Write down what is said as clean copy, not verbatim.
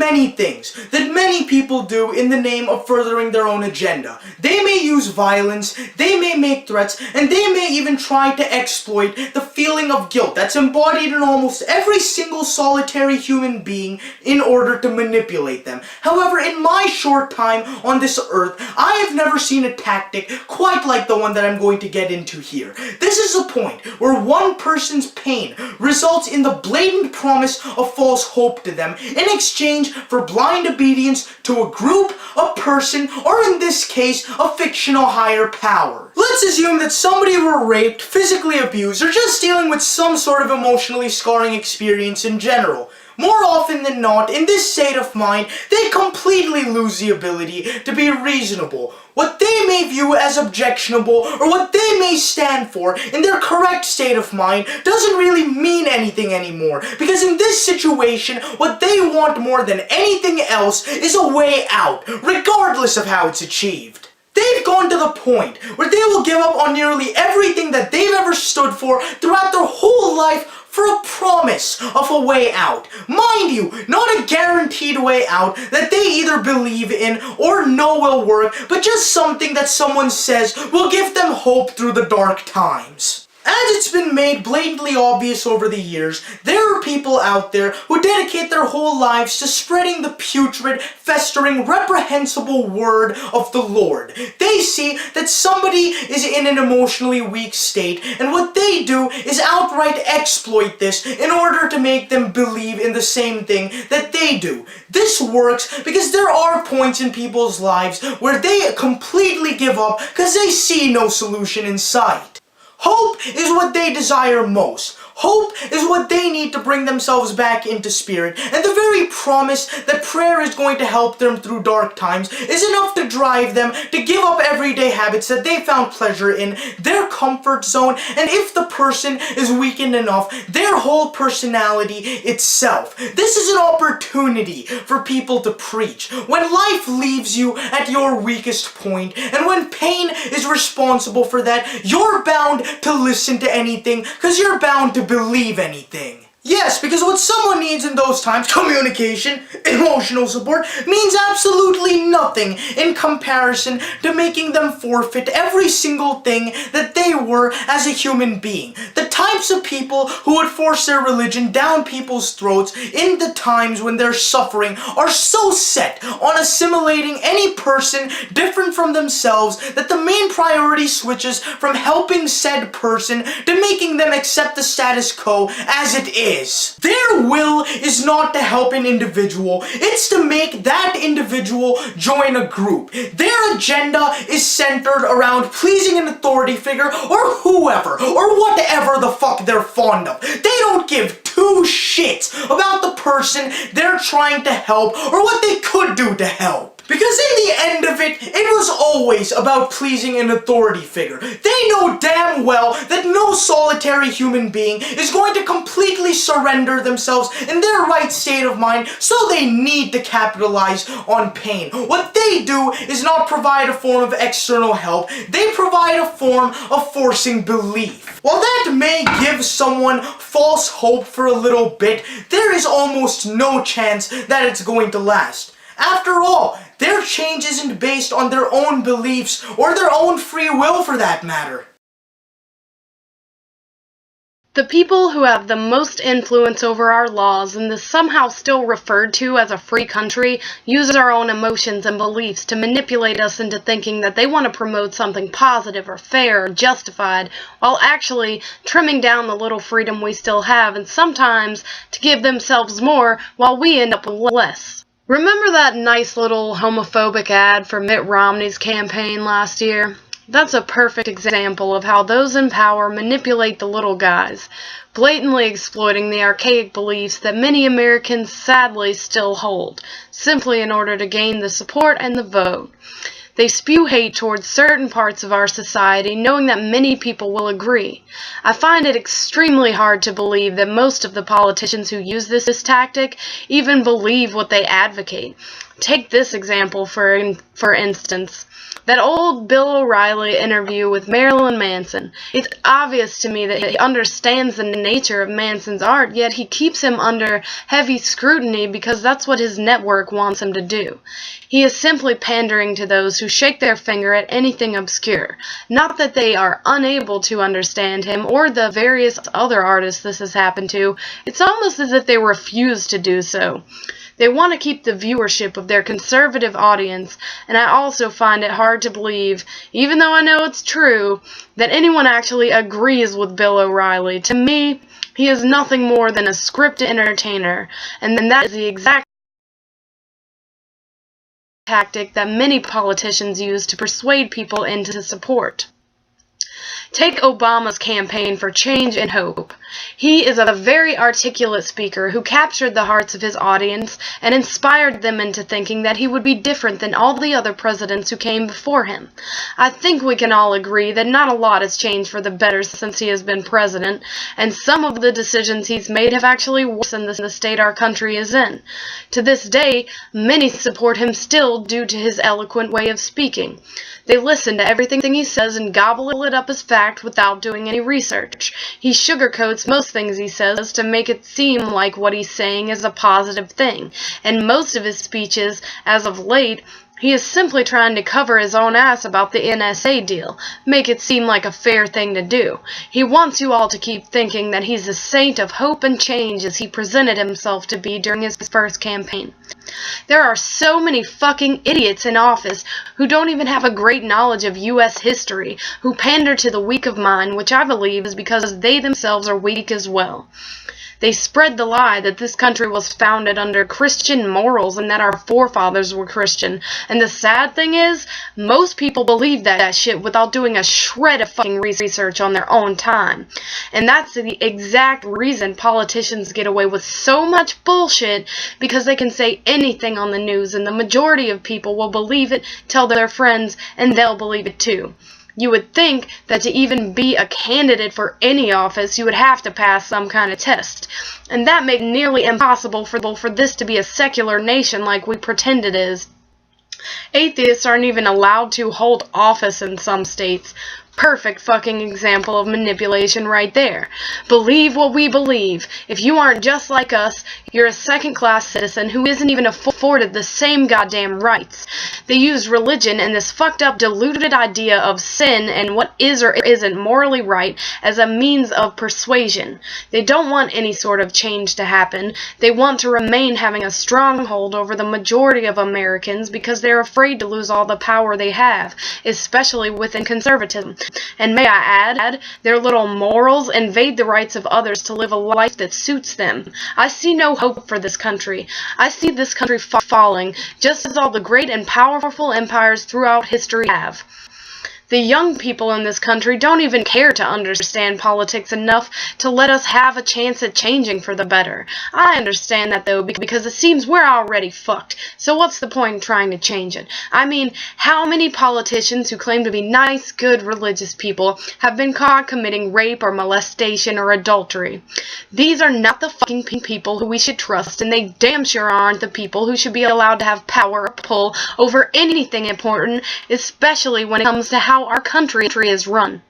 many things that many people do in the name of furthering their own agenda. They may use violence, they may make threats, and they may even try to exploit the feeling of guilt that's embodied in almost every single solitary human being in order to manipulate them. However, in my short time on this earth, I have never seen a tactic quite like the one that I'm going to get into here. This is a point where one person's pain results in the blatant promise of false hope to them in exchange for blind obedience to a group, a person, or in this case, a fictional higher power. Let's assume that somebody were raped, physically abused, or just dealing with some sort of emotionally scarring experience in general. More often than not, in this state of mind, they completely lose the ability to be reasonable. What they may view as objectionable, or what they may stand for in their correct state of mind, doesn't really mean anything anymore. Because in this situation, what they want more than anything else is a way out, regardless of how it's achieved. They've gone to the point where they will give up on nearly everything that they've ever stood for throughout their whole life for a promise of a way out. Mind you, not a guaranteed way out that they either believe in or know will work, but just something that someone says will give them hope through the dark times. As it's been made blatantly obvious over the years, there are people out there who dedicate their whole lives to spreading the putrid, festering, reprehensible word of the Lord. They see that somebody is in an emotionally weak state, and what they do is outright exploit this in order to make them believe in the same thing that they do. This works because there are points in people's lives where they completely give up because they see no solution in sight. Hope is what they desire most. Hope is what they need to bring themselves back into spirit, and the very promise that prayer is going to help them through dark times is enough to drive them to give up everyday habits that they found pleasure in, their comfort zone, and if the person is weakened enough, their whole personality itself. This is an opportunity for people to preach. When life leaves you at your weakest point, and when pain is responsible for that, you're bound to listen to anything, because you're bound to believe anything. Yes, because what someone needs in those times, communication, emotional support, means absolutely nothing in comparison to making them forfeit every single thing that they were as a human being. The types of people who would force their religion down people's throats in the times when they're suffering are so set on assimilating any person different from themselves that the main priority switches from helping said person to making them accept the status quo as it is. Their will is not to help an individual, it's to make that individual join a group. Their agenda is centered around pleasing an authority figure or whoever or whatever the fuck they're fond of. They don't give two shits about the person they're trying to help or what they could do to help. Because in the end of it, it was always about pleasing an authority figure. They know damn well that no solitary human being is going to completely surrender themselves in their right state of mind, so they need to capitalize on pain. What they do is not provide a form of external help, they provide a form of forcing belief. While that may give someone false hope for a little bit, there is almost no chance that it's going to last. After all, their change isn't based on their own beliefs or their own free will for that matter. The people who have the most influence over our laws and is somehow still referred to as a free country use our own emotions and beliefs to manipulate us into thinking that they want to promote something positive or fair or justified, while actually trimming down the little freedom we still have, and sometimes to give themselves more while we end up with less. Remember that nice little homophobic ad for Mitt Romney's campaign last year? That's a perfect example of how those in power manipulate the little guys, blatantly exploiting the archaic beliefs that many Americans sadly still hold, simply in order to gain the support and the vote. They spew hate towards certain parts of our society, knowing that many people will agree. I find it extremely hard to believe that most of the politicians who use this tactic even believe what they advocate. Take this example for instance. That old Bill O'Reilly interview with Marilyn Manson. It's obvious to me that he understands the nature of Manson's art, yet he keeps him under heavy scrutiny because that's what his network wants him to do. He is simply pandering to those who shake their finger at anything obscure. Not that they are unable to understand him or the various other artists this has happened to. It's almost as if they refuse to do so. They want to keep the viewership of their conservative audience, and I also find it hard to believe, even though I know it's true, that anyone actually agrees with Bill O'Reilly. To me, he is nothing more than a scripted entertainer, and then that is the exact tactic that many politicians use to persuade people into support. Take Obama's campaign for change and hope. He is a very articulate speaker who captured the hearts of his audience and inspired them into thinking that he would be different than all the other presidents who came before him. I think we can all agree that not a lot has changed for the better since he has been president, and some of the decisions he's made have actually worsened the state our country is in. To this day, many support him still due to his eloquent way of speaking. They listen to everything he says and gobble it up as fact without doing any research. He sugarcoats most things he says to make it seem like what he's saying is a positive thing, and most of his speeches, as of late, he is simply trying to cover his own ass about the NSA deal, make it seem like a fair thing to do. He wants you all to keep thinking that he's a saint of hope and change as he presented himself to be during his first campaign. There are so many fucking idiots in office who don't even have a great knowledge of U.S. history, who pander to the weak of mind, which I believe is because they themselves are weak as well. They spread the lie that this country was founded under Christian morals and that our forefathers were Christian. And the sad thing is, most people believe that shit without doing a shred of fucking research on their own time. And that's the exact reason politicians get away with so much bullshit, because they can say anything on the news and the majority of people will believe it, tell their friends, and they'll believe it too. You would think that to even be a candidate for any office, you would have to pass some kind of test. And that makes it nearly impossible for this to be a secular nation like we pretend it is. Atheists aren't even allowed to hold office in some states. Perfect fucking example of manipulation right there. Believe what we believe. If you aren't just like us, you're a second-class citizen who isn't even afforded the same goddamn rights. They use religion and this fucked up, diluted idea of sin and what is or isn't morally right as a means of persuasion. They don't want any sort of change to happen. They want to remain having a stronghold over the majority of Americans because they're afraid to lose all the power they have, especially within conservatism. And may I add, their little morals invade the rights of others to live a life that suits them. I see no hope for this country. I see this country falling, just as all the great and powerful empires throughout history have. The young people in this country don't even care to understand politics enough to let us have a chance at changing for the better. I understand that though, because it seems we're already fucked. So what's the point in trying to change it? I mean, how many politicians who claim to be nice, good, religious people have been caught committing rape or molestation or adultery? These are not the fucking people who we should trust, and they damn sure aren't the people who should be allowed to have power or pull over anything important, especially when it comes to how our country is run.